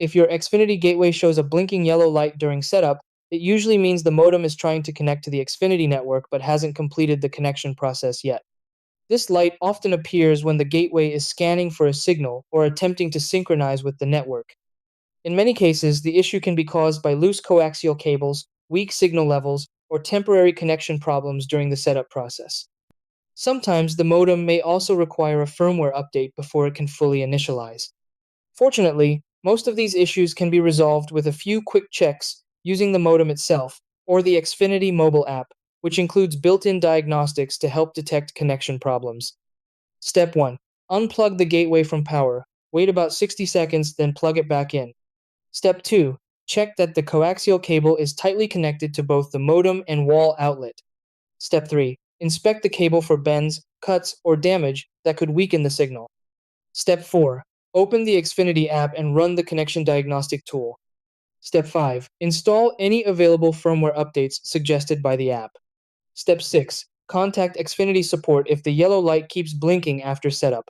If your Xfinity gateway shows a blinking yellow light during setup, it usually means the modem is trying to connect to the Xfinity network but hasn't completed the connection process yet. This light often appears when the gateway is scanning for a signal or attempting to synchronize with the network. In many cases, the issue can be caused by loose coaxial cables, weak signal levels, or temporary connection problems during the setup process. Sometimes the modem may also require a firmware update before it can fully initialize. Fortunately, most of these issues can be resolved with a few quick checks using the modem itself or the Xfinity mobile app, which includes built-in diagnostics to help detect connection problems. Step 1. Unplug the gateway from power. Wait about 60 seconds, then plug it back in. Step 2. Check that the coaxial cable is tightly connected to both the modem and wall outlet. Step 3. Inspect the cable for bends, cuts, or damage that could weaken the signal. Step 4. Open the Xfinity app and run the connection diagnostic tool. Step 5. Install any available firmware updates suggested by the app. Step 6. Contact Xfinity support if the yellow light keeps blinking after setup.